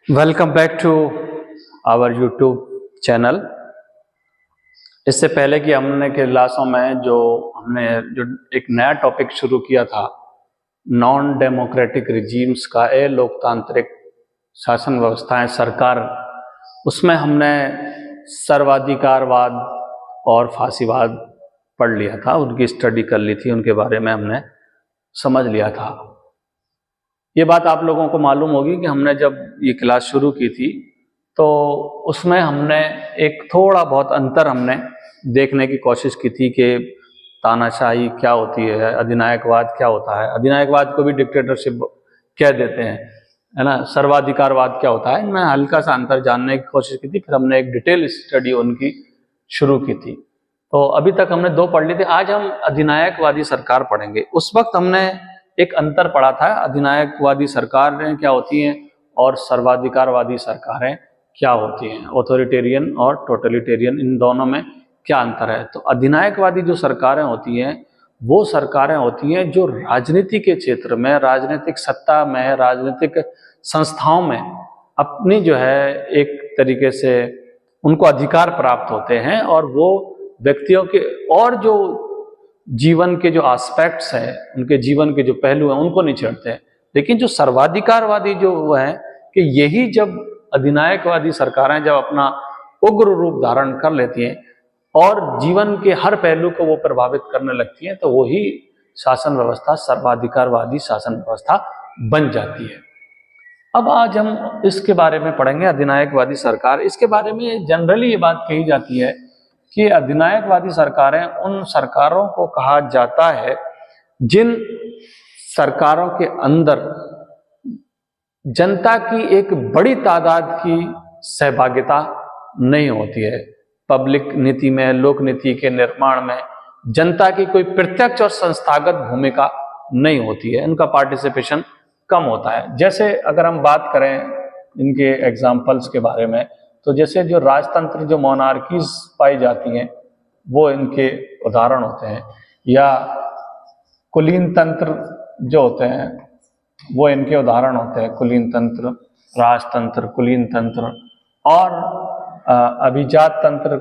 Welcome back to our YouTube channel. इससे पहले कि हमने के क्लासों में हमने एक नया टॉपिक शुरू किया था नॉन डेमोक्रेटिक रिजीम्स का, लोकतांत्रिक शासन व्यवस्थाएं सरकार, उसमें हमने सर्वाधिकारवाद और फांसीवाद पढ़ लिया था, उनकी स्टडी कर ली थी, उनके बारे में हमने समझ लिया था। ये बात आप लोगों को मालूम होगी कि हमने जब ये क्लास शुरू की थी तो उसमें हमने एक थोड़ा बहुत अंतर हमने देखने की कोशिश की थी कि तानाशाही क्या होती है, अधिनायकवाद क्या होता है, अधिनायकवाद को भी डिक्टेटरशिप कह देते हैं, है ना, सर्वाधिकारवाद क्या होता है, इनमें हल्का सा अंतर जानने की कोशिश की थी। फिर हमने एक डिटेल स्टडी उनकी शुरू की थी। तो अभी तक हमने दो पढ़ ली थी, आज हम अधिनायकवादी सरकार पढ़ेंगे। उस वक्त हमने एक अंतर पढ़ा था, अधिनायकवादी सरकारें क्या होती हैं और सर्वाधिकारवादी सरकारें क्या होती हैं, ऑथोरिटेरियन और टोटलिटेरियन, इन दोनों में क्या अंतर है। तो अधिनायकवादी जो सरकारें होती हैं वो सरकारें होती हैं जो राजनीति के क्षेत्र में, राजनीतिक सत्ता में, राजनीतिक संस्थाओं में अपनी जो है एक तरीके से उनको अधिकार प्राप्त होते हैं और वो व्यक्तियों के और जो जीवन के जो एस्पेक्ट्स हैं, उनके जीवन के जो पहलू हैं, उनको नहीं छेड़ते हैं। लेकिन जो सर्वाधिकारवादी जो वो है कि यही जब अधिनायकवादी सरकारें जब अपना उग्र रूप धारण कर लेती हैं और जीवन के हर पहलू को वो प्रभावित करने लगती हैं, तो वही शासन व्यवस्था सर्वाधिकारवादी शासन व्यवस्था बन जाती है। अब आज हम इसके बारे में पढ़ेंगे, अधिनायकवादी सरकार। इसके बारे में जनरली ये बात कही जाती है कि अधिनायकवादी सरकारें उन सरकारों को कहा जाता है जिन सरकारों के अंदर जनता की एक बड़ी तादाद की सहभागिता नहीं होती है। पब्लिक नीति में, लोक नीति के निर्माण में जनता की कोई प्रत्यक्ष और संस्थागत भूमिका नहीं होती है, उनका पार्टिसिपेशन कम होता है। जैसे अगर हम बात करें इनके एग्जाम्पल्स के बारे में, तो जैसे जो राजतंत्र, जो मोनार्कीज पाई जाती हैं, वो इनके उदाहरण होते हैं, या कुलीन तंत्र जो होते हैं वो इनके उदाहरण होते हैं। कुलीन तंत्र, राजतंत्र, कुलीन तंत्र और अभिजात तंत्र,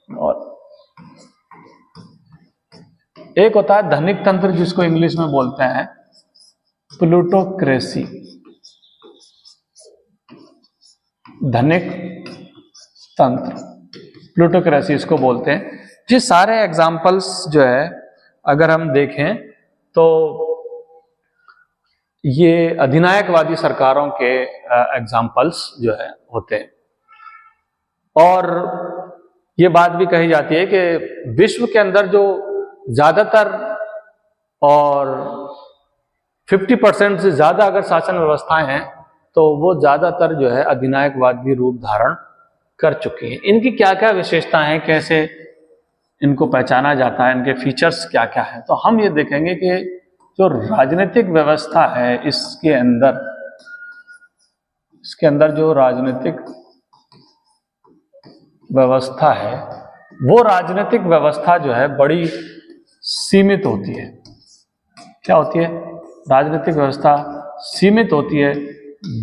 और एक होता है धनिक तंत्र जिसको इंग्लिश में बोलते हैं प्लूटोक्रेसी, धनिक तंत्र, प्लूटोक्रेसी इसको बोलते हैं। ये सारे एग्जाम्पल्स जो है अगर हम देखें तो ये अधिनायकवादी सरकारों के एग्जाम्पल्स जो है होते हैं। और ये बात भी कही जाती है कि विश्व के अंदर जो ज्यादातर और 50% से ज्यादा अगर शासन व्यवस्थाएं हैं तो वो ज्यादातर जो है अधिनायकवादी रूप धारण कर चुकी हैं। इनकी क्या क्या विशेषताएं हैं, कैसे इनको पहचाना जाता है, इनके फीचर्स क्या क्या है, तो हम ये देखेंगे कि जो राजनीतिक व्यवस्था है इसके अंदर जो राजनीतिक व्यवस्था है वो राजनीतिक व्यवस्था जो है बड़ी सीमित होती है। क्या होती है? राजनीतिक व्यवस्था सीमित होती है,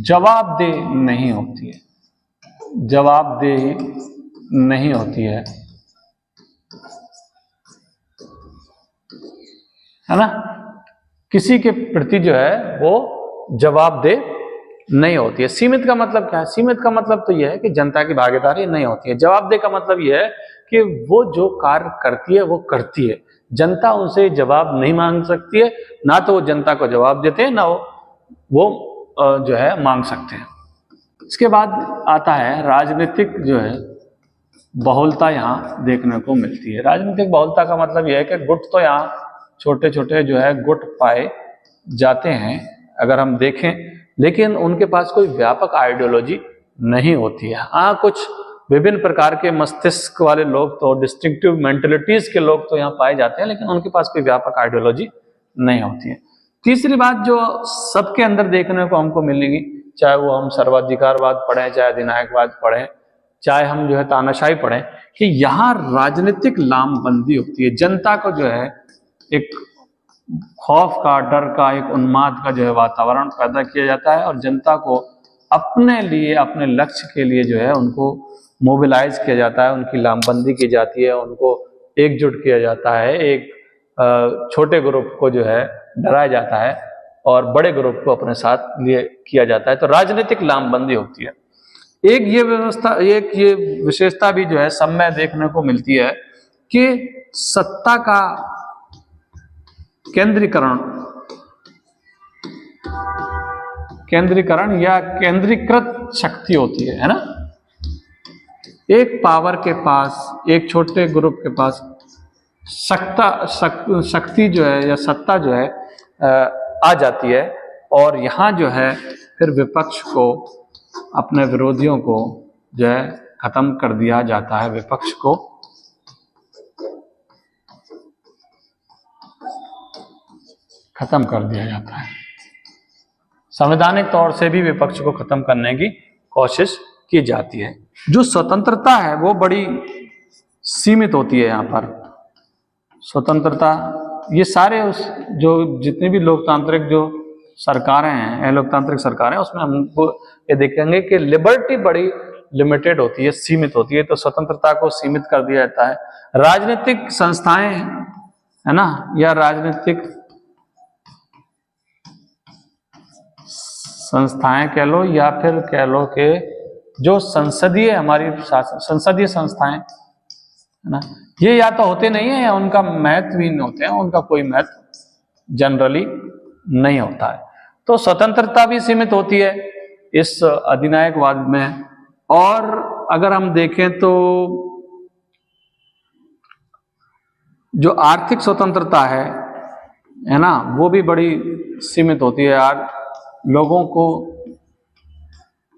जवाबदेह नहीं होती है, जवाबदेह नहीं होती है ना, किसी के प्रति जो है वो जवाबदेह नहीं होती है। सीमित का मतलब क्या है? सीमित का मतलब तो यह है कि जनता की भागीदारी नहीं होती है। जवाबदेह का मतलब यह है कि वो जो कार्य करती है वो करती है, जनता उनसे जवाब नहीं मांग सकती है, ना तो वो जनता को जवाब देते हैं, ना वो जो है मांग सकते हैं। इसके बाद आता है राजनीतिक जो है बहुलता, यहाँ देखने को मिलती है। राजनीतिक बहुलता का मतलब यह है कि गुट तो यहाँ छोटे छोटे जो है गुट पाए जाते हैं अगर हम देखें, लेकिन उनके पास कोई व्यापक आइडियोलॉजी नहीं होती है। हाँ, कुछ विभिन्न प्रकार के मस्तिष्क वाले लोग तो, डिस्टिंक्टिव मेंटलिटीज के लोग तो यहाँ पाए जाते हैं, लेकिन उनके पास कोई व्यापक आइडियोलॉजी नहीं होती है। तीसरी बात जो सबके अंदर देखने को हमको मिलेगी, चाहे वो हम सर्वाधिकारवाद पढ़ें, चाहे अधिनायकवाद पढ़ें, चाहे हम जो है तानाशाही पढ़ें, कि यहाँ राजनीतिक लामबंदी होती है। जनता को जो है एक खौफ का, डर का, एक उन्माद का जो है वातावरण पैदा किया जाता है और जनता को अपने लिए, अपने लक्ष्य के लिए जो है उनको मोबिलाइज किया जाता है, उनकी लामबंदी की जाती है, उनको एकजुट किया जाता है, एक छोटे ग्रुप को जो है डराया जाता है और बड़े ग्रुप को अपने साथ लिए किया जाता है। तो राजनीतिक लामबंदी होती है। एक ये व्यवस्था, एक ये विशेषता भी जो है सब में देखने को मिलती है कि सत्ता का केंद्रीकरण या केंद्रीकृत शक्ति होती है ना। एक पावर के पास, एक छोटे ग्रुप के पास शक्ति जो है या सत्ता जो है आ जाती है और यहाँ जो है फिर विपक्ष को, अपने विरोधियों को जो है खत्म कर दिया जाता है। विपक्ष को खत्म कर दिया जाता है। संवैधानिक तौर से भी विपक्ष को खत्म करने की कोशिश की जाती है। जो स्वतंत्रता है वो बड़ी सीमित होती है। यहाँ पर स्वतंत्रता, ये सारे उस जो जितनी भी लोकतांत्रिक जो सरकारें हैं, लोकतांत्रिक सरकारें, उसमें हमको ये देखेंगे कि लिबर्टी बड़ी लिमिटेड होती है, सीमित होती है। तो स्वतंत्रता को सीमित कर दिया जाता है। राजनीतिक संस्थाएं है ना, या राजनीतिक संस्थाएं कह लो, या फिर कह लो कि जो संसदीय, हमारी संसदीय संस्थाएं है ना, ये या तो होते नहीं है या उनका महत्व ही नहीं होते हैं, उनका कोई महत्व जनरली नहीं होता है। तो स्वतंत्रता भी सीमित होती है इस अधिनायकवाद में। और अगर हम देखें तो जो आर्थिक स्वतंत्रता है ना, वो भी बड़ी सीमित होती है। यार लोगों को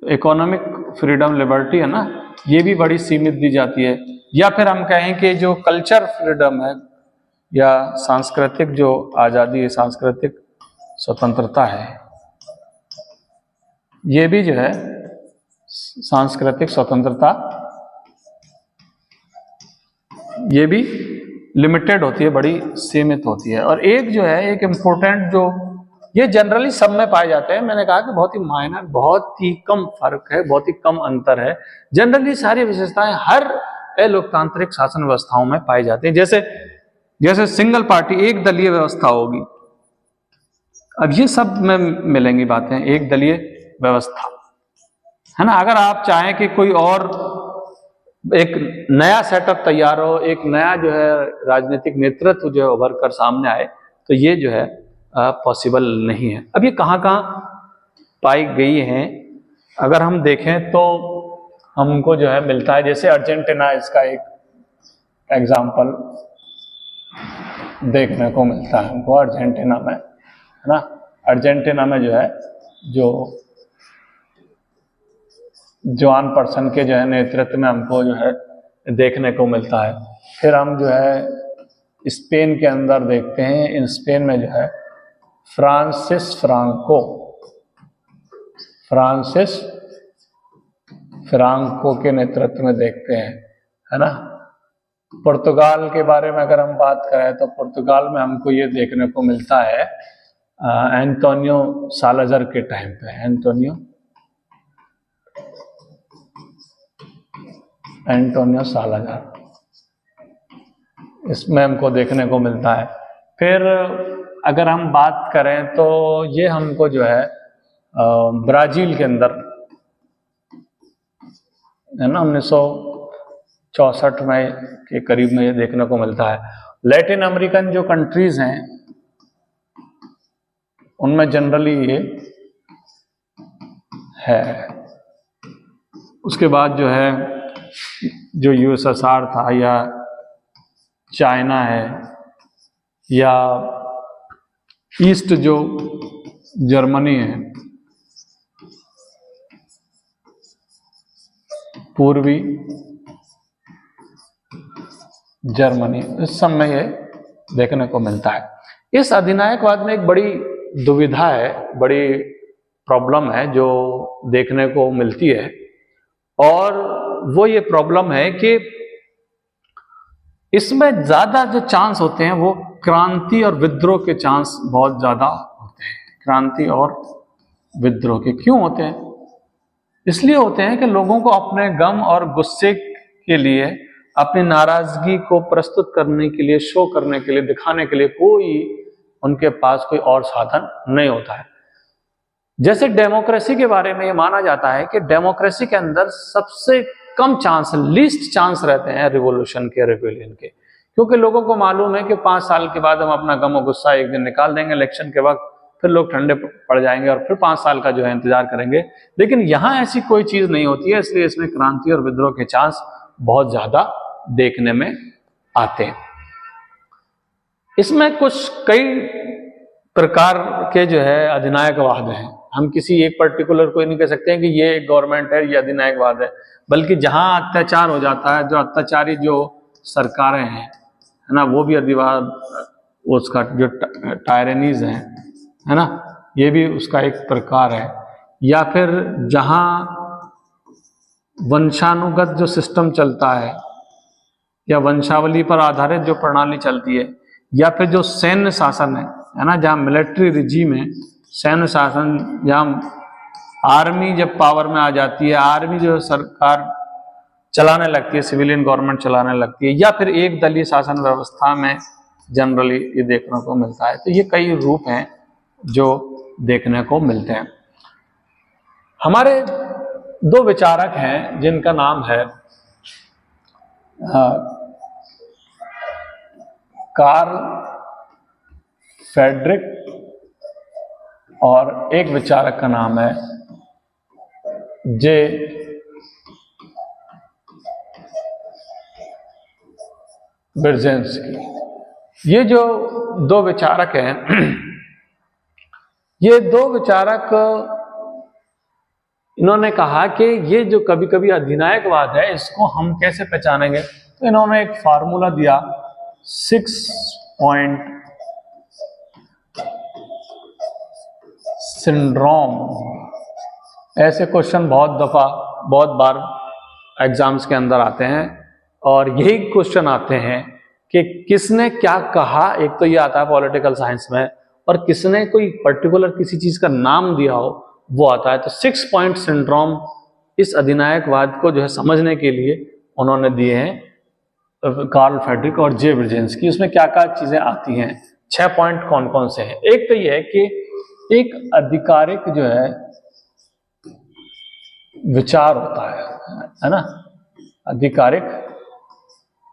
इकोनॉमिक फ्रीडम, लिबर्टी है ना, ये भी बड़ी सीमित दी जाती है। या फिर हम कहें कि जो कल्चर फ्रीडम है या सांस्कृतिक जो आज़ादी है, सांस्कृतिक स्वतंत्रता है, ये भी जो है सांस्कृतिक स्वतंत्रता ये भी लिमिटेड होती है, बड़ी सीमित होती है। और एक जो है, एक इम्पोर्टेंट जो ये जनरली सब में पाए जाते हैं, मैंने कहा कि बहुत ही माइनर, बहुत ही कम फर्क है, बहुत ही कम अंतर है। जनरली सारी विशेषताएं हर लोकतांत्रिक शासन व्यवस्थाओं में पाई जाती हैं। जैसे सिंगल पार्टी, एक दलीय व्यवस्था होगी। अब ये सब में मिलेंगी बातें, एक दलीय व्यवस्था है ना। अगर आप चाहें कि कोई और एक नया सेटअप तैयार हो, एक नया जो है राजनीतिक नेतृत्व जो है उभर कर सामने आए, तो ये जो है पॉसिबल नहीं है। अब ये कहाँ पाई गई हैं, अगर हम देखें तो हमको जो है मिलता है, जैसे अर्जेंटीना, इसका एक एग्जाम्पल देखने को मिलता है हमको अर्जेंटीना में, है ना। अर्जेंटीना में जो है जो जॉन पर्सन के जो है नेतृत्व में हमको जो है देखने को मिलता है। फिर हम जो है स्पेन के अंदर देखते हैं, इन स्पेन में जो है फ्रांसिस फ्रांको के नेतृत्व में देखते हैं, है ना। पुर्तगाल के बारे में अगर हम बात करें तो पुर्तगाल में हमको ये देखने को मिलता है एंटोनियो सालाज़र के टाइम पे, एंटोनियो सालाज़र, इसमें हमको देखने को मिलता है। फिर अगर हम बात करें तो ये हमको जो है ब्राजील के अंदर है ना 1964 में के करीब में ये देखने को मिलता है। लैटिन अमेरिकन जो कंट्रीज हैं उनमें जनरली ये है। उसके बाद जो है जो यूएसएसआर था, या चाइना है, या ईस्ट जो जर्मनी है, पूर्वी जर्मनी, इस सब में ये देखने को मिलता है। इस अधिनायकवाद में एक बड़ी दुविधा है, बड़ी प्रॉब्लम है जो देखने को मिलती है, और वो ये प्रॉब्लम है कि इसमें ज्यादा जो चांस होते हैं वो क्रांति और विद्रोह के चांस बहुत ज्यादा होते हैं। क्रांति और विद्रोह के क्यों होते हैं? इसलिए होते हैं कि लोगों को अपने गम और गुस्से के लिए, अपनी नाराजगी को प्रस्तुत करने के लिए, शो करने के लिए, दिखाने के लिए कोई उनके पास कोई और साधन नहीं होता है। जैसे डेमोक्रेसी के बारे में ये माना जाता है कि डेमोक्रेसी के अंदर सबसे कम चांस, लीस्ट चांस रहते हैं रिवॉल्यूशन के, रेबेलियन के, क्योंकि लोगों को मालूम है कि 5 साल के बाद हम अपना गम और गुस्सा एक दिन निकाल देंगे इलेक्शन के वक्त, फिर लोग ठंडे पड़ जाएंगे और फिर 5 साल का जो है इंतजार करेंगे। लेकिन यहाँ ऐसी कोई चीज नहीं होती है, इसलिए इसमें क्रांति और विद्रोह के चांस बहुत ज्यादा देखने में आते हैं। इसमें कुछ कई प्रकार के जो है अधिनायकवाद हैं। हम किसी एक पर्टिकुलर को नहीं कह सकते हैं कि ये एक गवर्नमेंट है, ये अधिनायकवाद है, बल्कि जहां अत्याचार हो जाता है, जो अत्याचारी जो सरकारें हैं, है ना, वो भी अधिवाद, उसका जो टायरनीज है ना, ये भी उसका एक प्रकार है। या फिर जहां वंशानुगत जो सिस्टम चलता है या वंशावली पर आधारित जो प्रणाली चलती है, या फिर जो सैन्य शासन है ना, जहाँ मिलिट्री रिजीम है, सैन्य शासन, जहाँ आर्मी जब पावर में आ जाती है, आर्मी जो सरकार चलाने लगती है, सिविलियन गवर्नमेंट चलाने लगती है, या फिर एक दलीय शासन व्यवस्था में जनरली ये देखने को मिलता है। तो ये कई रूप हैं जो देखने को मिलते हैं। हमारे 2 विचारक हैं जिनका नाम है कार्ल फ्रेडरिक, और एक विचारक का नाम है जे ब्रजेंस्की। ये जो 2 विचारक हैं, ये 2 विचारक, इन्होंने कहा कि ये जो कभी कभी अधिनायकवाद है, इसको हम कैसे पहचानेंगे? तो इन्होंने एक फार्मूला दिया, 6 पॉइंट सिंड्रोम। ऐसे क्वेश्चन बहुत बार एग्जाम्स के अंदर आते हैं, और यही क्वेश्चन आते हैं कि किसने क्या कहा। एक तो ये आता है पॉलिटिकल साइंस में, और किसने कोई पर्टिकुलर किसी चीज का नाम दिया हो, वो आता है। तो 6 पॉइंट सिंड्रोम इस अधिनायकवाद को जो है समझने के लिए उन्होंने दिए हैं कार्ल फ्रेडरिक और जे ब्रजेंस्की। उसमें क्या क्या चीजें आती हैं, 6 पॉइंट कौन कौन से हैं? एक तो ये है कि एक आधिकारिक जो है विचार होता है ना, आधिकारिक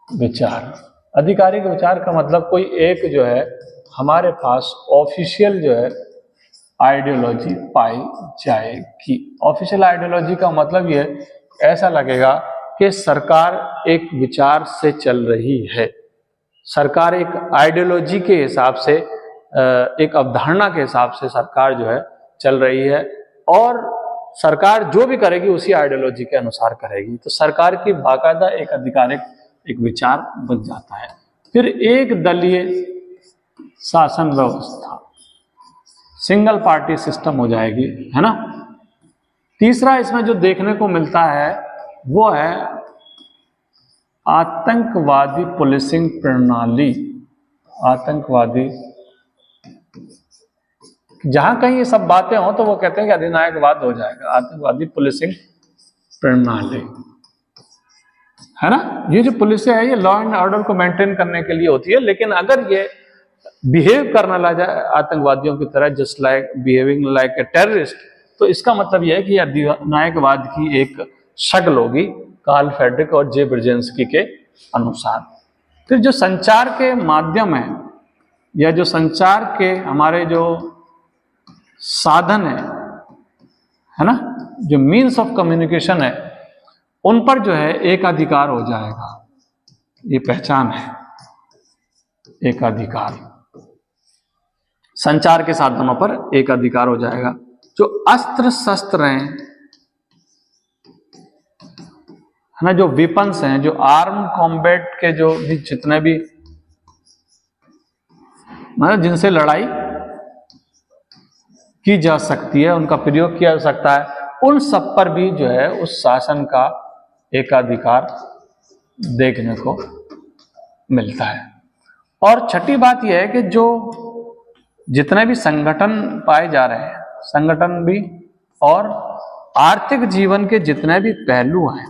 विचार। आधिकारिक विचार का मतलब कोई एक जो है हमारे पास ऑफिशियल जो है आइडियोलॉजी पाई जाएगी। ऑफिशियल आइडियोलॉजी का मतलब ये ऐसा लगेगा कि सरकार एक विचार से चल रही है, सरकार एक आइडियोलॉजी के हिसाब से, एक अवधारणा के हिसाब से सरकार जो है चल रही है, और सरकार जो भी करेगी उसी आइडियोलॉजी के अनुसार करेगी। तो सरकार की बाकायदा एक आधिकारिक एक विचार बन जाता है। फिर एक दलीय शासन व्यवस्था, सिंगल पार्टी सिस्टम हो जाएगी, है ना। तीसरा इसमें जो देखने को मिलता है वो है आतंकवादी पुलिसिंग प्रणाली। आतंकवादी, जहां कहीं ये सब बातें हो तो वो कहते हैं कि अधिनायकवाद हो जाएगा, आतंकवादी पुलिसिंग प्रणाली, है ना। ये जो पुलिस है ये लॉ एंड ऑर्डर को मेंटेन करने के लिए होती है, लेकिन अगर ये बिहेव करना लग जाए आतंकवादियों की तरह, just like behaving like a terrorist, तो इसका मतलब यह है कि अधिनायकवाद की एक शक्ल होगी कार्ल फ्रेडरिक और जे ब्रजेंस्की के अनुसार। फिर जो संचार के माध्यम है, या जो संचार के हमारे जो साधन है ना, जो मीन्स ऑफ कम्युनिकेशन है, उन पर जो है एकाधिकार हो जाएगा। ये पहचान है, एकाधिकार। संचार के साधनों पर एकाधिकार हो जाएगा। जो अस्त्र शस्त्र हैं, है ना, जो वेपन्स हैं, जो आर्म कॉम्बैट के जो भी जितने भी मतलब जिनसे लड़ाई की जा सकती है, उनका प्रयोग किया जा सकता है, उन सब पर भी जो है उस शासन का एकाधिकार देखने को मिलता है। और छठी बात यह है कि जो जितने भी संगठन पाए जा रहे हैं, संगठन भी और आर्थिक जीवन के जितने भी पहलू हैं,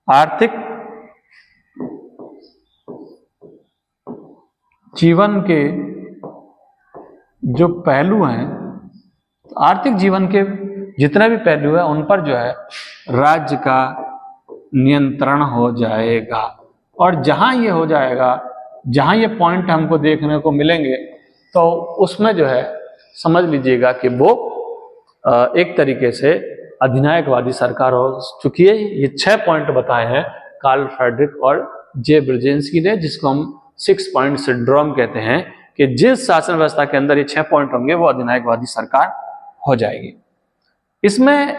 आर्थिक जीवन के जो पहलू हैं, आर्थिक जीवन के जितने भी पहलू हैं उन पर जो है राज्य का नियंत्रण हो जाएगा। और जहां ये हो जाएगा, जहां ये पॉइंट हमको देखने को मिलेंगे, तो उसमें जो है समझ लीजिएगा कि वो एक तरीके से अधिनायकवादी सरकार हो चुकी है। ये 6 पॉइंट बताए हैं कार्ल फ्रेडरिक और जे ब्रजेंस्की ने, जिसको हम 6 पॉइंट सिंड्रोम कहते हैं, कि जिस शासन व्यवस्था के अंदर ये 6 पॉइंट होंगे वो अधिनायकवादी सरकार हो जाएगी। इसमें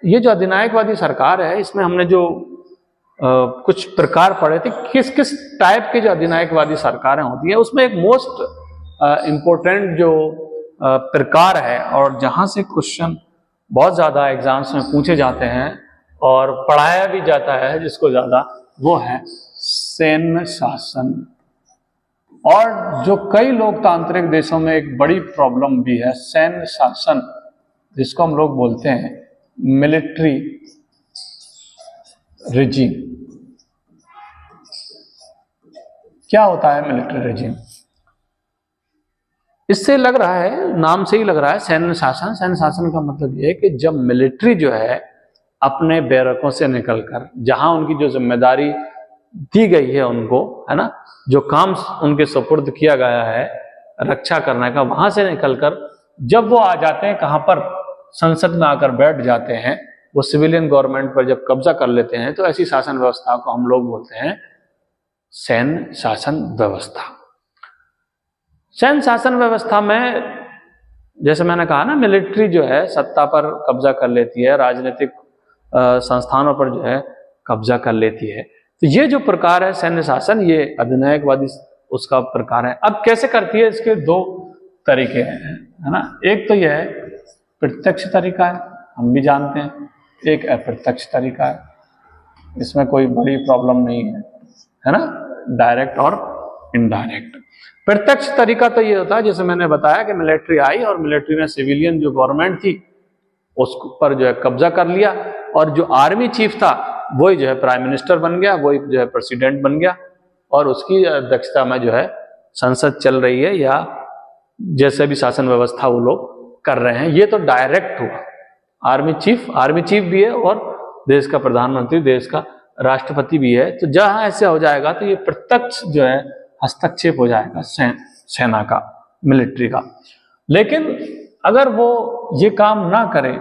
ये जो अधिनायकवादी सरकार है, इसमें हमने जो कुछ प्रकार पढ़े थे, किस किस टाइप के जो अधिनायकवादी सरकारें होती है, उसमें एक मोस्ट इम्पोर्टेंट जो प्रकार है और जहां से क्वेश्चन बहुत ज्यादा एग्जाम्स में पूछे जाते हैं और पढ़ाया भी जाता है जिसको ज्यादा, वो है सैन्य शासन। और जो कई लोकतांत्रिक देशों में एक बड़ी प्रॉब्लम भी है सैन्य शासन, जिसको हम लोग बोलते हैं मिलिट्री रिजीम। क्या होता है मिलिट्री रिजीम? इससे लग रहा है, नाम से ही लग रहा है सैन्य शासन। सैन्य शासन का मतलब यह है कि जब मिलिट्री जो है अपने बैरकों से निकलकर, जहां उनकी जो जिम्मेदारी दी गई है उनको, है ना, जो काम उनके सुपुर्द किया गया है रक्षा करने का, वहां से निकलकर जब वो आ जाते हैं कहां पर, संसद में आकर बैठ जाते हैं, वो सिविलियन गवर्नमेंट पर जब कब्जा कर लेते हैं, तो ऐसी शासन व्यवस्था को हम लोग बोलते हैं सैन्य शासन व्यवस्था। सैन्य शासन व्यवस्था में जैसे मैंने कहा ना, मिलिट्री जो है सत्ता पर कब्जा कर लेती है, राजनीतिक संस्थानों पर जो है कब्जा कर लेती है। तो ये जो प्रकार है सैन्य शासन, ये अधिनायकवादी उसका प्रकार है। अब कैसे करती है, इसके 2 तरीके हैं, है ना। एक तो यह है प्रत्यक्ष तरीका है, हम भी जानते हैं, एक अप्रत्यक्ष तरीका है, इसमें कोई बड़ी प्रॉब्लम नहीं है ना, डायरेक्ट और इनडायरेक्ट। प्रत्यक्ष तरीका तो ये होता है, जैसे मैंने बताया कि मिलिट्री आई और मिलिट्री ने सिविलियन जो गवर्नमेंट थी उस पर जो है कब्जा कर लिया, और जो आर्मी चीफ था वही जो है प्राइम मिनिस्टर बन गया, वही जो है प्रेसिडेंट बन गया, और उसकी अध्यक्षता में जो है संसद चल रही है, या जैसे भी शासन व्यवस्था वो लोग कर रहे हैं। ये तो डायरेक्ट हुआ, आर्मी चीफ भी है और देश का प्रधानमंत्री, देश का राष्ट्रपति भी है। तो जहां ऐसे हो जाएगा तो ये प्रत्यक्ष जो है हस्तक्षेप हो जाएगा सेना का, मिलिट्री का। लेकिन अगर वो ये काम ना करे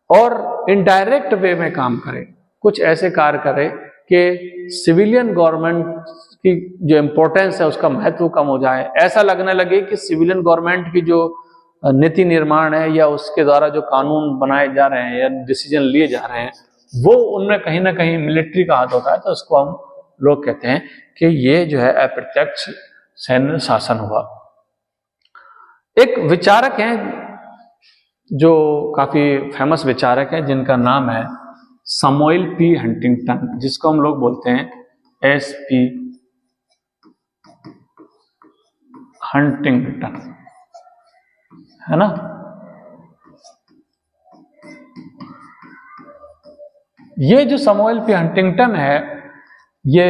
और इनडायरेक्ट वे में काम करे, कुछ ऐसे कार्य करे कि सिविलियन गवर्नमेंट की जो इम्पोर्टेंस है उसका महत्व कम हो जाए, ऐसा लगने लगे कि सिविलियन गवर्नमेंट की जो नीति निर्माण है या उसके द्वारा जो कानून बनाए जा रहे हैं या डिसीजन लिए जा रहे हैं वो उनमें कहीं ना कहीं मिलिट्री का हाथ होता है, तो उसको हम लोग कहते हैं कि ये जो है अप्रत्यक्ष सैन्य शासन हुआ। एक विचारक हैं जो काफी फेमस विचारक है, जिनका नाम है समुएल पी हंटिंगटन, जिसको हम लोग बोलते हैं SP हंटिंगटन, है ना। ये जो समुएल पी हंटिंगटन है, ये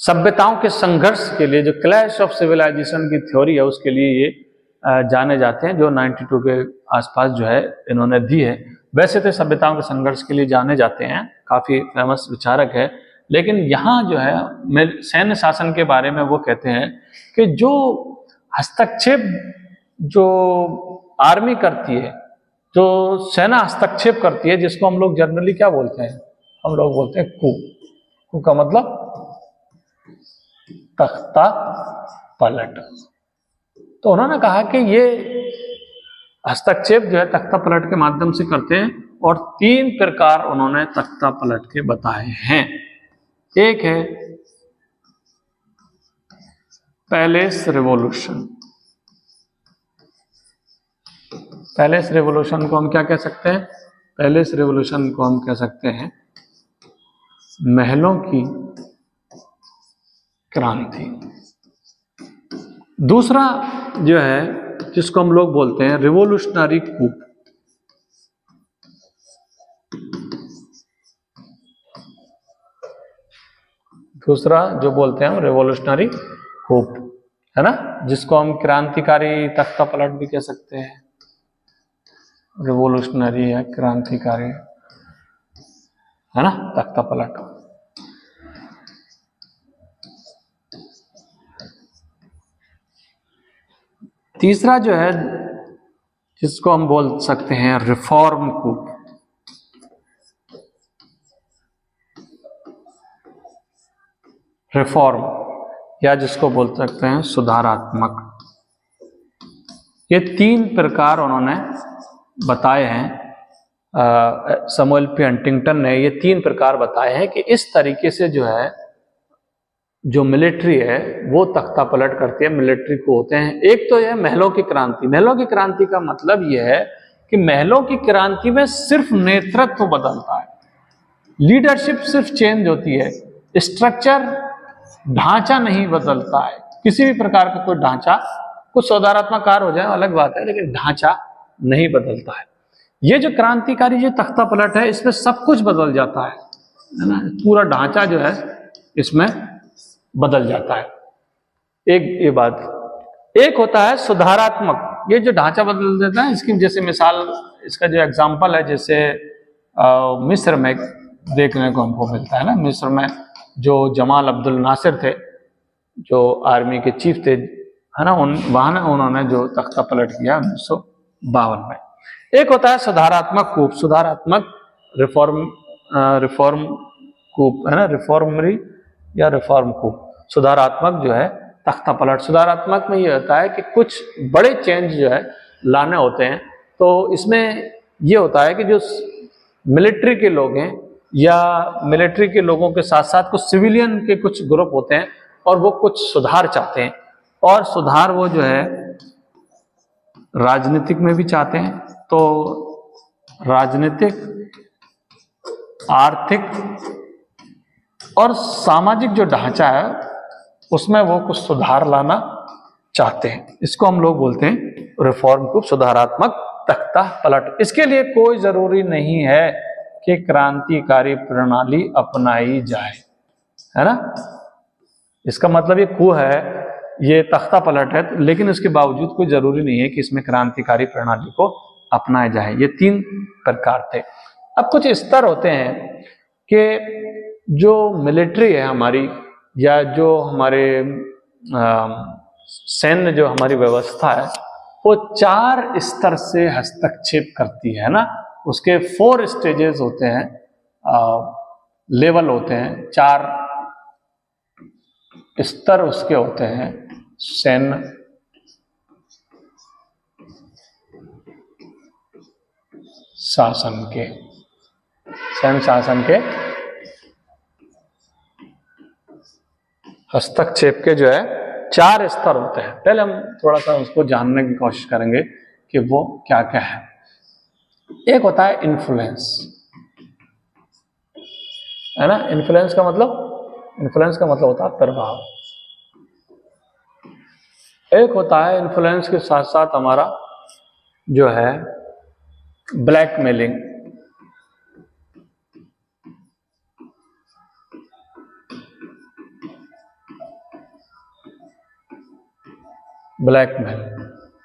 सभ्यताओं के संघर्ष के लिए, जो क्लैश ऑफ सिविलाइजेशन की थ्योरी है उसके लिए ये जाने जाते हैं, जो 92 के आसपास जो है इन्होंने दी है। वैसे तो सभ्यताओं के संघर्ष के लिए जाने जाते हैं, काफी फेमस विचारक है, लेकिन यहाँ जो है सैन्य शासन के बारे में वो कहते हैं कि जो हस्तक्षेप जो आर्मी करती है, जो सेना हस्तक्षेप करती है, जिसको हम लोग जनरली क्या बोलते हैं, हम लोग बोलते हैं कू का मतलब तख्ता पलट। तो उन्होंने कहा कि ये हस्तक्षेप जो है तख्ता पलट के माध्यम से करते हैं, और 3 प्रकार उन्होंने तख्ता पलट के बताए हैं। एक है पैलेस रिवॉल्यूशन। पैलेस रिवॉल्यूशन को हम क्या कह सकते हैं? पैलेस रिवॉल्यूशन को हम कह सकते हैं महलों की क्रांति। दूसरा जो है जिसको हम लोग बोलते हैं रिवोल्यूशनरी कूप। दूसरा जो बोलते हैं हम रिवोल्यूशनरी कूप, है ना, जिसको हम क्रांतिकारी तख्ता पलट भी कह सकते हैं। रिवोल्यूशनरी है, क्रांतिकारी, है ना, तख्ता पलट। तीसरा जो है जिसको हम बोल सकते हैं रिफॉर्म कूप। रिफॉर्म या जिसको बोल सकते हैं सुधारात्मक। ये तीन प्रकार उन्होंने बताए हैं। सैमुअल पी हंटिंगटन ने ये तीन प्रकार बताए हैं कि इस तरीके से जो है जो मिलिट्री है वो तख्ता पलट करती है, मिलिट्री को होते हैं। एक तो यह महलों की क्रांति। महलों की क्रांति का मतलब यह है कि महलों की क्रांति में सिर्फ नेतृत्व बदलता है, लीडरशिप सिर्फ चेंज होती है, स्ट्रक्चर ढांचा नहीं बदलता है। किसी भी प्रकार का कोई ढांचा, कुछ सुधारात्मक कार्य हो जाए अलग बात है, लेकिन ढांचा नहीं बदलता है। ये जो क्रांतिकारी जो तख्ता पलट है इसमें सब कुछ बदल जाता है ना, पूरा ढांचा जो है इसमें बदल जाता है। एक ये बात। एक होता है सुधारात्मक, ये जो ढांचा बदल देता है, इसकी जैसे मिसाल, इसका जो एग्जांपल है, जैसे मिस्र में देखने को हमको मिलता है ना। मिस्र में जो जमाल अब्दुल नासिर थे, जो आर्मी के चीफ थे, है ना, वहां उन्होंने जो तख्ता पलट किया 1952 में। एक होता है सुधारात्मक कूप, सुधारात्मक रिफॉर्म कूप, है ना, रिफॉर्मरी या रिफॉर्म कूप। सुधारात्मक जो है तख्ता पलट। सुधारात्मक में ये होता है कि कुछ बड़े चेंज जो है लाने होते हैं। तो इसमें ये होता है कि जो मिलिट्री के लोग हैं या मिलिट्री के लोगों के साथ साथ कुछ सिविलियन के कुछ ग्रुप होते हैं और वो कुछ सुधार चाहते हैं, और सुधार वो जो है राजनीतिक में भी चाहते हैं। तो राजनीतिक, आर्थिक और सामाजिक जो ढांचा है उसमें वो कुछ सुधार लाना चाहते हैं। इसको हम लोग बोलते हैं रिफॉर्म कूप, सुधारात्मक तख्ता पलट। इसके लिए कोई जरूरी नहीं है कि क्रांतिकारी प्रणाली अपनाई जाए, है ना। इसका मतलब ये कू है, ये तख्ता पलट है, लेकिन उसके बावजूद कोई जरूरी नहीं है कि इसमें क्रांतिकारी प्रणाली को अपनाया जाए। ये तीन प्रकार थे। अब कुछ स्तर होते हैं कि जो मिलिट्री है हमारी, या जो हमारे सैन्य जो हमारी व्यवस्था है, वो 4 स्तर से हस्तक्षेप करती है ना। उसके 4 स्टेजेस होते हैं, लेवल होते हैं, 4 स्तर उसके होते हैं सैन्य शासन के। सैन्य शासन के हस्तक्षेप के जो है 4 स्तर होते हैं। पहले हम थोड़ा सा उसको जानने की कोशिश करेंगे कि वो क्या क्या है। एक होता है इन्फ्लुएंस, है ना। इन्फ्लुएंस का मतलब होता है प्रभाव। एक होता है इन्फ्लुएंस के साथ साथ हमारा जो है ब्लैकमेलिंग।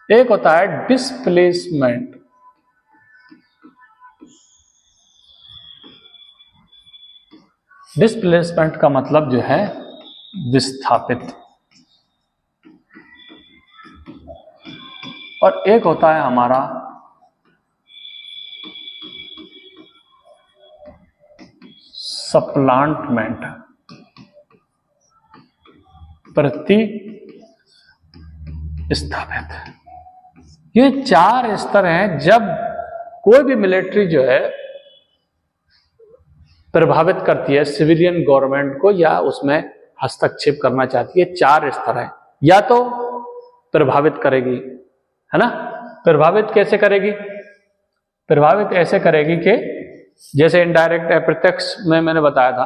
एक होता है डिस्प्लेसमेंट। डिस्प्लेसमेंट का मतलब जो है विस्थापित। और एक होता है हमारा सप्लांटमेंट, प्रतिस्थापित। ये 4 स्तर हैं जब कोई भी मिलिट्री जो है प्रभावित करती है सिविलियन गवर्नमेंट को या उसमें हस्तक्षेप करना चाहती है। 4 स्तर है। या तो प्रभावित करेगी, है ना। प्रभावित कैसे करेगी? प्रभावित ऐसे करेगी कि जैसे इनडायरेक्ट अप्रत्यक्ष में मैंने बताया था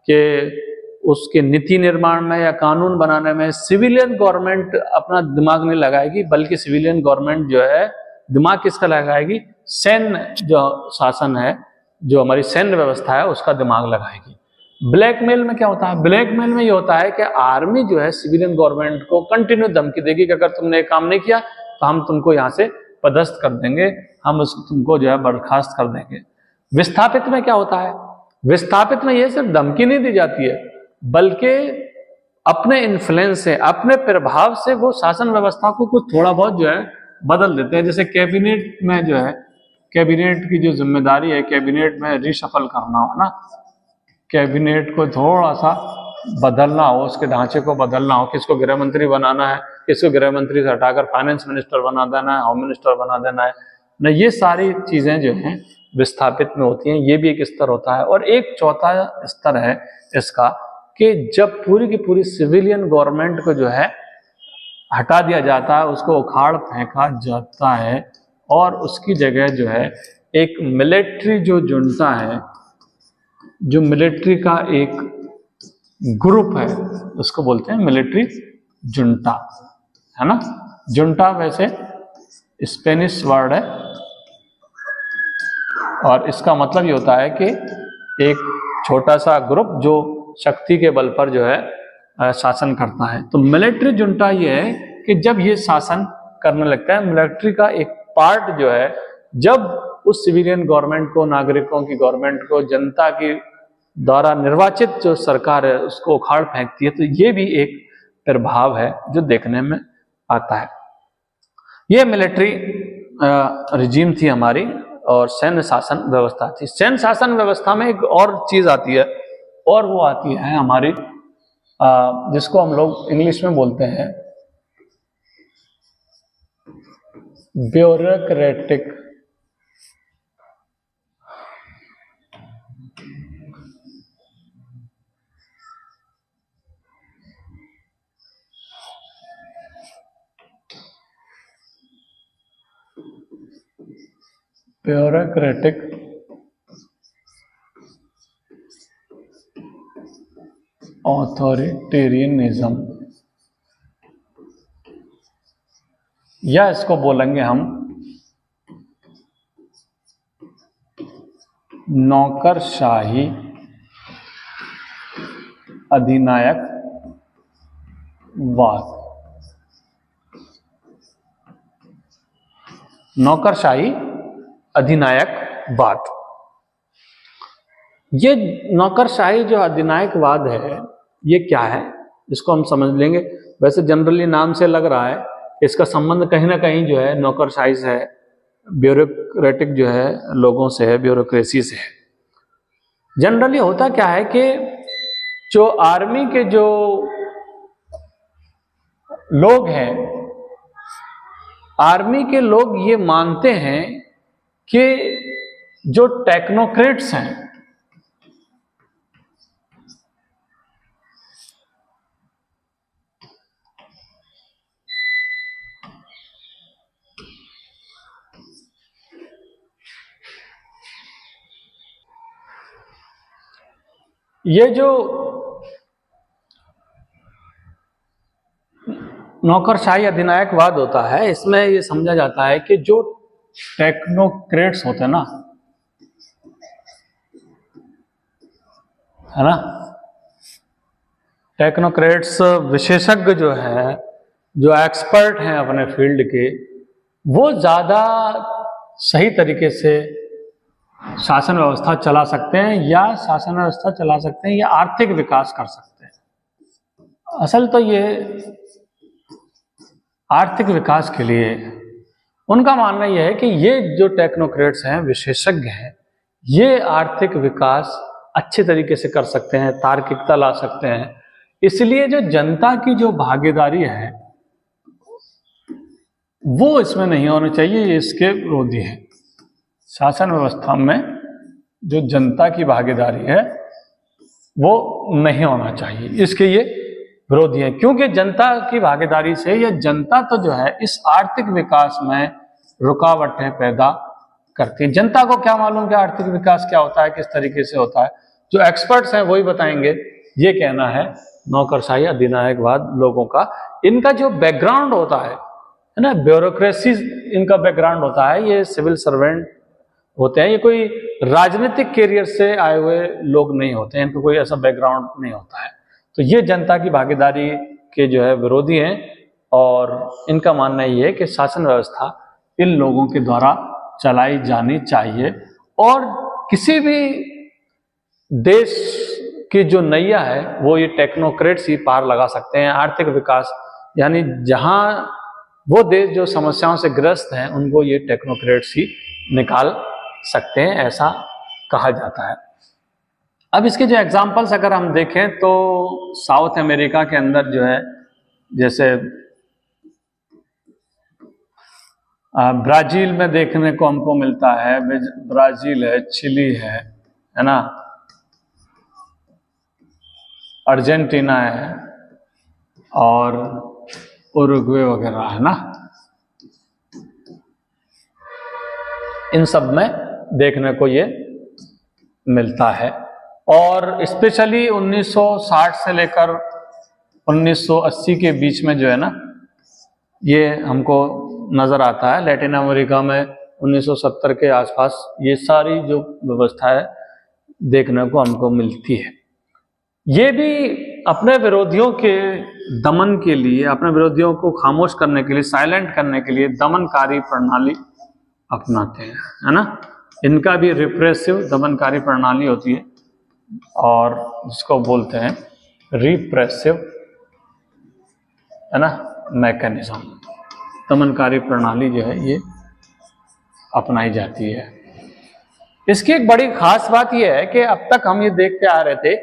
कि उसके नीति निर्माण में या कानून बनाने में सिविलियन गवर्नमेंट अपना दिमाग नहीं लगाएगी, बल्कि सिविलियन गवर्नमेंट जो है दिमाग किसका लगाएगी? सैन्य जो शासन है, जो हमारी सैन्य व्यवस्था है, उसका दिमाग लगाएगी। ब्लैकमेल में क्या होता है? ब्लैकमेल में ये होता है कि आर्मी जो है सिविलियन गवर्नमेंट को कंटिन्यू धमकी देगी कि अगर तुमने काम नहीं किया तो हम तुमको यहाँ से पदस्थ कर देंगे, हम तुमको जो है बर्खास्त कर देंगे। विस्थापित में क्या होता है? विस्थापित में ये सिर्फ धमकी नहीं दी जाती है, बल्कि अपने इन्फ्लुएंस से, अपने प्रभाव से वो शासन व्यवस्था को कुछ थोड़ा बहुत जो है बदल देते हैं। जैसे कैबिनेट में जो है, कैबिनेट की जो जिम्मेदारी है, कैबिनेट में रिशफल करना हो ना, कैबिनेट को थोड़ा सा बदलना हो, उसके ढांचे को बदलना हो, किसको गृह मंत्री बनाना है, किसको गृह मंत्री से हटाकर फाइनेंस मिनिस्टर बना देना है, होम मिनिस्टर बना देना है ना, ये सारी चीजें जो हैं विस्थापित में होती हैं। ये भी एक स्तर होता है। और एक चौथा स्तर है इसका कि जब पूरी की पूरी सिविलियन गवर्नमेंट को जो है हटा दिया जाता है, उसको उखाड़ फेंका जाता है और उसकी जगह जो है एक मिलिट्री जो जुंटा है, जो मिलिट्री का एक ग्रुप है, उसको बोलते हैं मिलिट्री जुंटा, है ना। जुंटा वैसे स्पेनिश वर्ड है और इसका मतलब ये होता है कि एक छोटा सा ग्रुप जो शक्ति के बल पर जो है शासन करता है। तो मिलिट्री जुंटा ये है कि जब ये शासन करने लगता है, मिलिट्री का एक पार्ट जो है, जब उस सिविलियन गवर्नमेंट को, नागरिकों की गवर्नमेंट को, जनता की द्वारा निर्वाचित जो सरकार है उसको उखाड़ फेंकती है, तो ये भी एक प्रभाव है जो देखने में आता है। ये मिलिट्री रिजीम थी हमारी और सैन्य शासन व्यवस्था थी। सैन्य शासन व्यवस्था में एक और चीज आती है, और वो आती है हमारी जिसको हम लोग इंग्लिश में बोलते हैं ब्यूरोक्रेटिक ऑथोरिटेरियनिज्म, या इसको बोलेंगे हम नौकरशाही अधिनायकवाद। नौकरशाही अधिनायकवाद, ये नौकरशाही जो अधिनायकवाद है ये क्या है, इसको हम समझ लेंगे। वैसे जनरली नाम से लग रहा है इसका संबंध कहीं ना कहीं जो है नौकरशाही से है, ब्यूरोक्रेटिक जो है लोगों से है, ब्यूरोक्रेसी से है। जनरली होता क्या है कि जो आर्मी के जो लोग हैं, आर्मी के लोग ये मानते हैं कि जो टेक्नोक्रेट्स हैं, ये जो नौकरशाही अधिनायकवाद होता है, इसमें ये समझा जाता है कि जो टेक्नोक्रेट्स होते हैं ना, है ना, टेक्नोक्रेट्स विशेषज्ञ जो है, जो एक्सपर्ट हैं अपने फील्ड के, वो ज्यादा सही तरीके से शासन व्यवस्था चला सकते हैं, या शासन व्यवस्था चला सकते हैं या आर्थिक विकास कर सकते हैं। असल तो ये आर्थिक विकास के लिए उनका मानना यह है कि ये जो टेक्नोक्रेट्स हैं, विशेषज्ञ हैं, ये आर्थिक विकास अच्छे तरीके से कर सकते हैं, तार्किकता ला सकते हैं। इसलिए जो जनता की जो भागीदारी है वो इसमें नहीं होनी चाहिए, ये इसके विरोधी है। शासन व्यवस्था में जो जनता की भागीदारी है वो नहीं होना चाहिए, इसके ये विरोधी है। क्योंकि जनता की भागीदारी से ये जनता तो जो है इस आर्थिक विकास में रुकावटें पैदा करती है। जनता को क्या मालूम कि आर्थिक विकास क्या होता है, किस तरीके से होता है। जो एक्सपर्ट्स हैं वही बताएंगे। ये कहना है नौकरशाही अधिनायकवाद लोगों का, इनका जो बैकग्राउंड होता है ना, ब्यूरोक्रेसी इनका बैकग्राउंड होता है, ये सिविल सर्वेंट होते हैं, ये कोई राजनीतिक कैरियर से आए हुए लोग नहीं होते हैं, इनको कोई ऐसा बैकग्राउंड नहीं होता है। तो ये जनता की भागीदारी के जो है विरोधी हैं, और इनका मानना ये है कि शासन व्यवस्था इन लोगों के द्वारा चलाई जानी चाहिए, और किसी भी देश की जो नैया है वो ये टेक्नोक्रेट्स ही पार लगा सकते हैं। आर्थिक विकास यानी जहां वो देश जो समस्याओं से ग्रस्त हैं उनको ये टेक्नोक्रेट्स ही निकाल सकते हैं, ऐसा कहा जाता है। अब इसके जो एग्जाम्पल्स अगर हम देखें तो साउथ अमेरिका के अंदर जो है, जैसे ब्राजील में देखने को हमको मिलता है, ब्राजील है, चिली है ना, अर्जेंटीना है और उरुग्वे वगैरह है ना, इन सब में देखने को ये मिलता है। और स्पेशली 1960 से लेकर 1980 के बीच में जो है ना, ये हमको नज़र आता है। लैटिन अमेरिका में 1970 के आसपास ये सारी जो व्यवस्था है देखने को हमको मिलती है। ये भी अपने विरोधियों के दमन के लिए, अपने विरोधियों को खामोश करने के लिए, साइलेंट करने के लिए दमनकारी प्रणाली अपनाते हैं, है ना। इनका भी रिप्रेसिव दमनकारी प्रणाली होती है, और जिसको बोलते हैं रिप्रेसिव, है ना, मैकेनिज्म। दमनकारी प्रणाली जो है ये अपनाई जाती है। इसकी एक बड़ी खास बात यह है कि अब तक हम ये देखते आ रहे थे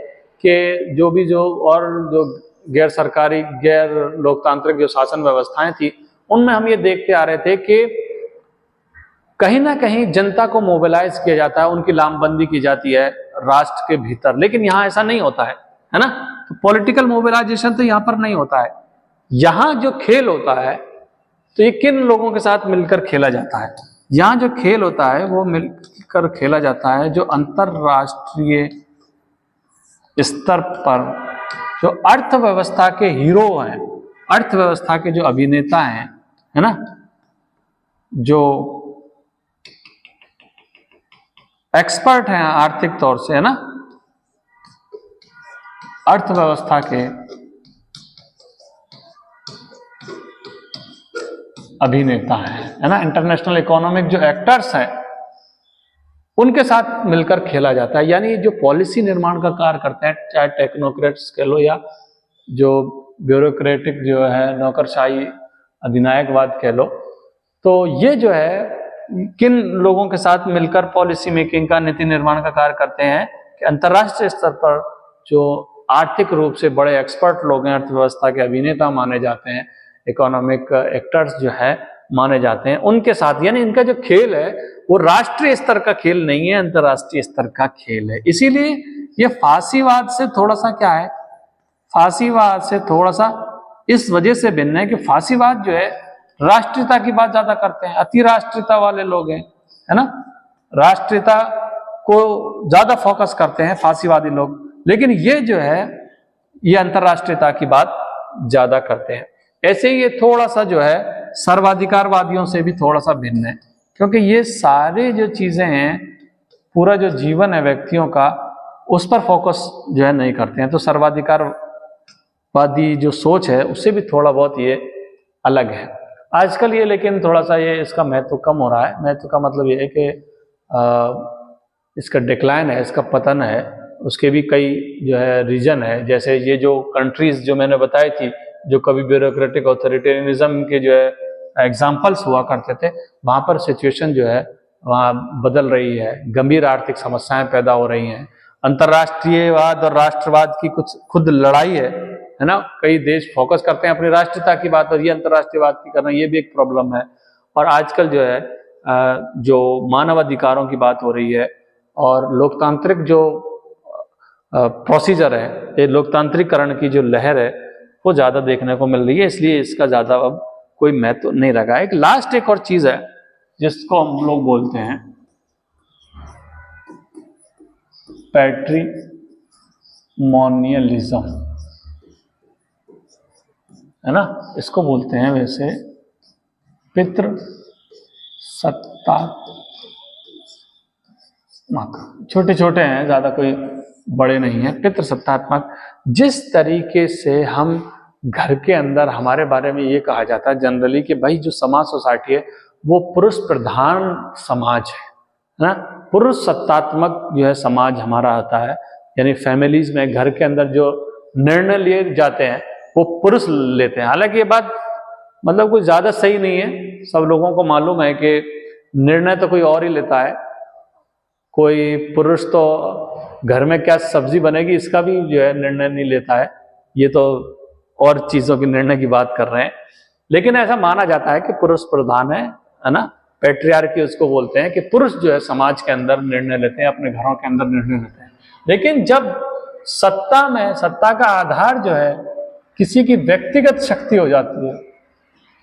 कि जो गैर सरकारी, गैर लोकतांत्रिक जो शासन व्यवस्थाएं थी, उनमें हम ये देखते आ रहे थे कि कहीं ना कहीं जनता को मोबिलाइज किया जाता है, उनकी लामबंदी की जाती है राष्ट्र के भीतर। लेकिन यहाँ ऐसा नहीं होता है ना। तो पॉलिटिकल मोबिलाइजेशन तो यहाँ पर नहीं होता है। यहाँ जो खेल होता है तो ये किन लोगों के साथ मिलकर खेला जाता है। यहाँ जो खेल होता है वो मिलकर खेला जाता है जो अंतरराष्ट्रीय स्तर पर जो अर्थव्यवस्था के हीरो हैं, अर्थव्यवस्था के जो अभिनेता हैं, है ना, जो एक्सपर्ट हैं आर्थिक तौर से, है ना, अर्थव्यवस्था के अभिनेता है ना, इंटरनेशनल इकोनॉमिक जो एक्टर्स हैं, उनके साथ मिलकर खेला जाता है। यानी जो पॉलिसी निर्माण का कार्य करते हैं, चाहे टेक्नोक्रेट्स कह लो या जो ब्यूरोक्रेटिक जो है नौकरशाही अधिनायकवाद कह लो, तो ये जो है किन लोगों के साथ मिलकर पॉलिसी मेकिंग का, नीति निर्माण का कार्य करते हैं कि अंतर्राष्ट्रीय स्तर पर जो आर्थिक रूप से बड़े एक्सपर्ट लोग हैं, अर्थव्यवस्था के अभिनेता माने जाते हैं, इकोनॉमिक एक्टर्स जो है माने जाते हैं, उनके साथ। यानी इनका जो खेल है वो राष्ट्रीय स्तर का खेल नहीं है, अंतर्राष्ट्रीय स्तर का खेल है। इसीलिए ये फांसीवाद से थोड़ा सा क्या है, फांसीवाद से थोड़ा सा इस वजह से भिन्न है कि फांसीवाद जो है राष्ट्रीयता की बात ज्यादा करते हैं, अति राष्ट्रीयता वाले लोग हैं, है ना, राष्ट्रीयता को ज्यादा फोकस करते हैं फांसीवादी लोग। लेकिन ये जो है ये अंतर्राष्ट्रीयता की बात ज्यादा करते हैं। ऐसे ही ये थोड़ा सा जो है सर्वाधिकारवादियों से भी थोड़ा सा भिन्न है, क्योंकि ये सारी जो चीजें हैं, पूरा जो जीवन है व्यक्तियों का, उस पर फोकस जो है नहीं करते हैं। तो सर्वाधिकारवादी जो सोच है उससे भी थोड़ा बहुत ये अलग है आजकल ये। लेकिन थोड़ा सा ये इसका महत्व कम हो रहा है। महत्व का मतलब ये है कि इसका डिक्लाइन है, इसका पतन है। उसके भी कई जो है रीजन है, जैसे ये जो कंट्रीज जो मैंने बताई थी, जो कभी ब्यूरोक्रेटिक ऑथोरिटेरियनिज्म के जो है एग्जाम्पल्स हुआ करते थे, वहाँ पर सिचुएशन जो है वहाँ बदल रही है, गंभीर आर्थिक समस्याएं पैदा हो रही हैं। अंतर्राष्ट्रीयवाद और राष्ट्रवाद की कुछ खुद लड़ाई है ना। कई देश फोकस करते हैं अपनी राष्ट्रीयता की बात, और ये अंतर्राष्ट्रीयवाद की करना, ये भी एक प्रॉब्लम है। और आजकल जो है जो मानवाधिकारों की बात हो रही है और लोकतांत्रिक जो प्रोसीजर है, ये लोकतांत्रिकरण की जो लहर है वो ज़्यादा देखने को मिल रही है, इसलिए इसका ज़्यादा अब कोई महत्व नहीं रखा है। एक और चीज़ है जिसको हम लोग बोलते हैं पैट्रियटिज्म। मोनियलिज्म, है ना, इसको बोलते हैं वैसे पितृ सत्तात्मक। छोटे छोटे हैं, ज्यादा कोई बड़े नहीं है। पितृ सत्तात्मक, जिस तरीके से हम घर के अंदर हमारे बारे में ये कहा जाता है जनरली कि भाई जो समाज सोसाइटी है वो पुरुष प्रधान समाज है ना, पुरुष सत्तात्मक जो है समाज हमारा होता है, यानी फैमिलीज में घर के अंदर जो निर्णय लिए जाते हैं वो पुरुष लेते हैं। हालांकि ये बात मतलब कुछ ज्यादा सही नहीं है, सब लोगों को मालूम है कि निर्णय तो कोई और ही लेता है, कोई पुरुष तो घर में क्या सब्जी बनेगी इसका भी जो है निर्णय नहीं लेता है, ये तो और चीजों के निर्णय की बात कर रहे हैं। लेकिन ऐसा माना जाता है कि पुरुष प्रधान है ना, पैट्रियार्की उसको बोलते हैं कि पुरुष जो है समाज के अंदर निर्णय लेते हैं, अपने घरों के अंदर निर्णय लेते हैं। लेकिन जब सत्ता में, सत्ता का आधार जो है किसी की व्यक्तिगत शक्ति हो जाती है,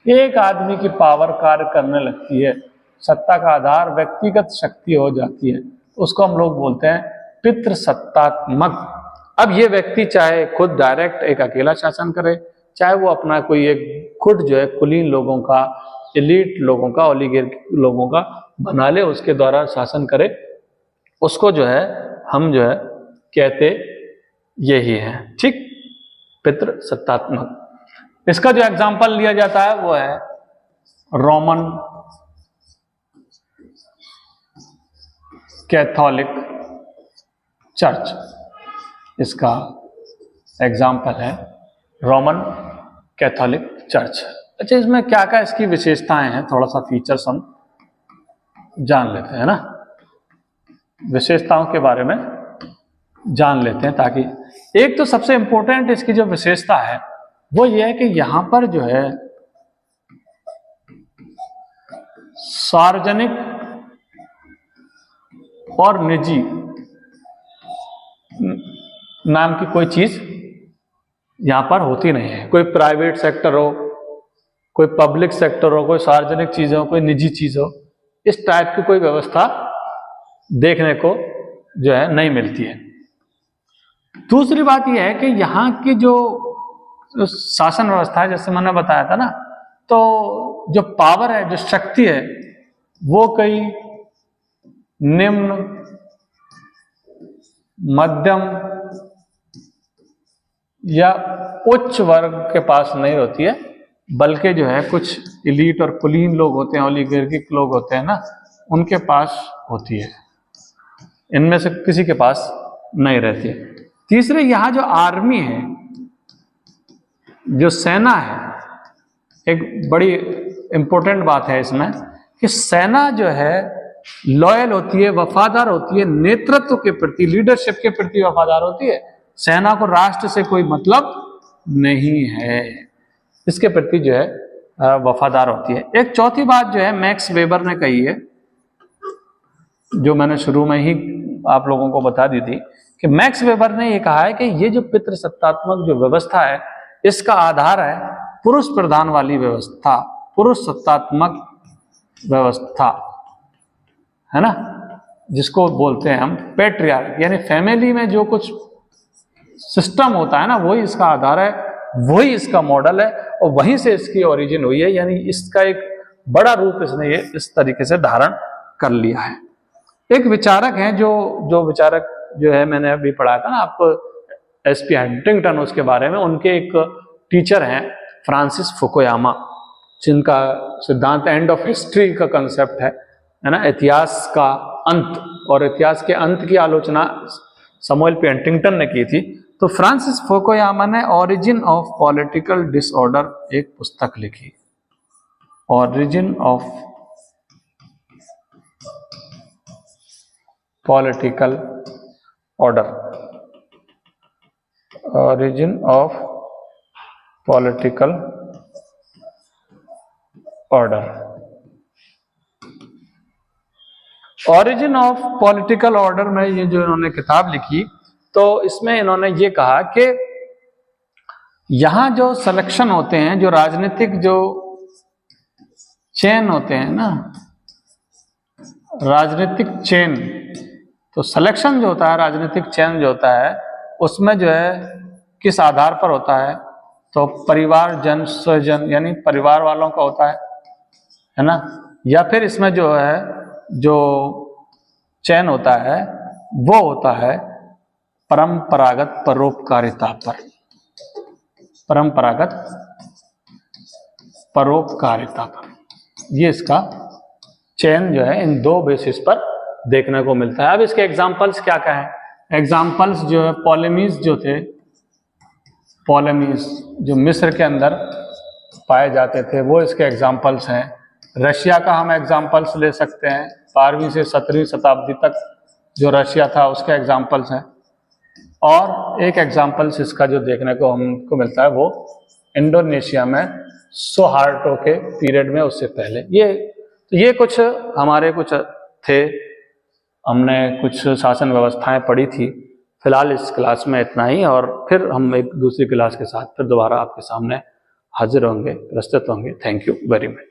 एक आदमी की पावर कार्य करने लगती है, सत्ता का आधार व्यक्तिगत शक्ति हो जाती है, उसको हम लोग बोलते हैं पितृ सत्तात्मक। अब ये व्यक्ति चाहे खुद डायरेक्ट एक अकेला शासन करे, चाहे वो अपना कोई एक खुद जो है कुलीन लोगों का, एलीट लोगों का, ओलिगार्की लोगों का बना ले, उसके द्वारा शासन करे, उसको जो है हम जो है कहते यही है, ठीक, पितृ सत्तात्मक। इसका जो एग्जाम्पल लिया जाता है वो है रोमन कैथोलिक चर्च, इसका एग्जाम्पल है रोमन कैथोलिक चर्च। अच्छा, इसमें क्या क्या इसकी विशेषताएं हैं, थोड़ा सा फीचर्स हम जान लेते हैं ना, विशेषताओं के बारे में जान लेते हैं, ताकि एक तो सबसे इंपॉर्टेंट इसकी जो विशेषता है वो ये है कि यहां पर जो है सार्वजनिक और निजी नाम की कोई चीज यहां पर होती नहीं है। कोई प्राइवेट सेक्टर हो, कोई पब्लिक सेक्टर हो, कोई सार्वजनिक चीज हो, कोई निजी चीज हो, इस टाइप की कोई व्यवस्था देखने को जो है नहीं मिलती है। दूसरी बात यह है कि यहाँ की जो शासन व्यवस्था है, जैसे मैंने बताया था ना, तो जो पावर है, जो शक्ति है, वो कई निम्न, मध्यम या उच्च वर्ग के पास नहीं होती है, बल्कि जो है कुछ एलीट और कुलीन लोग होते हैं, ओलिगार्किक लोग होते हैं ना, उनके पास होती है, इनमें से किसी के पास नहीं रहती है। तीसरे, यहाँ जो आर्मी है, जो सेना है, एक बड़ी इंपॉर्टेंट बात है इसमें कि सेना जो है लॉयल होती है, वफादार होती है, नेतृत्व के प्रति, लीडरशिप के प्रति वफादार होती है। सेना को राष्ट्र से कोई मतलब नहीं है, इसके प्रति जो है वफादार होती है। एक चौथी बात जो है मैक्स वेबर ने कही है, जो मैंने शुरू में ही आप लोगों को बता दी थी, कि मैक्स वेबर ने ये कहा है कि ये जो पितृसत्तात्मक जो व्यवस्था है, इसका आधार है पुरुष प्रधान वाली व्यवस्था, पुरुष सत्तात्मक व्यवस्था, है ना, जिसको बोलते हैं हम पैट्रियार्की, यानी फैमिली में जो कुछ सिस्टम होता है ना, वही इसका आधार है, वही इसका मॉडल है, और वहीं से इसकी ओरिजिन हुई है, यानी इसका एक बड़ा रूप इसने ये इस तरीके से धारण कर लिया है। एक विचारक हैं, जो विचारक जो है मैंने अभी पढ़ाया था ना आपको, एसपी हंटिंगटन, उसके बारे में, उनके एक टीचर हैं फ्रांसिस फुकुयामा, जिनका सिद्धांत एंड ऑफ हिस्ट्री का कंसेप्ट है ना, इतिहास का अंत, और इतिहास के अंत की आलोचना समुएल पी हंटिंगटन ने की थी। तो फ्रांसिस फुकुयामा ने ओरिजिन ऑफ पॉलिटिकल डिसऑर्डर एक पुस्तक लिखी, origin of political order, origin of political order, origin of political order में ये जो इन्होंने किताब लिखी, तो इसमें इन्होंने ये कहा कि यहां जो सिलेक्शन होते हैं, जो राजनीतिक जो चेन होते हैं ना, राजनीतिक चेन, तो सिलेक्शन जो होता है, राजनीतिक चेन जो होता है, उसमें जो है किस आधार पर होता है, तो परिवार जन स्वजन यानी परिवार वालों का होता है ना, या फिर इसमें जो है जो चयन होता है वो होता है परंपरागत परोपकारिता पर, परंपरागत परोपकारिता पर। ये इसका चयन जो है इन दो बेसिस पर देखने को मिलता है। अब इसके एग्जाम्पल्स क्या क्या है? एग्जाम्पल्स जो है पॉलेमीज जो थे, पॉलेमीज जो मिस्र के अंदर पाए जाते थे वो इसके एग्जाम्पल्स हैं। रशिया का हम एग्जाम्पल्स ले सकते हैं, 12वीं से 17वीं शताब्दी तक जो रशिया था उसके एग्जाम्पल्स हैं। और एक एग्जाम्पल्स इसका जो देखने को हमको मिलता है वो इंडोनेशिया में सुहार्टो के पीरियड में, उससे पहले। ये कुछ हमारे कुछ थे, हमने कुछ शासन व्यवस्थाएं पढ़ी थी। फिलहाल इस क्लास में इतना ही, और फिर हम एक दूसरी क्लास के साथ फिर दोबारा आपके सामने हाजिर होंगे, प्रस्तुत होंगे। Thank you very much.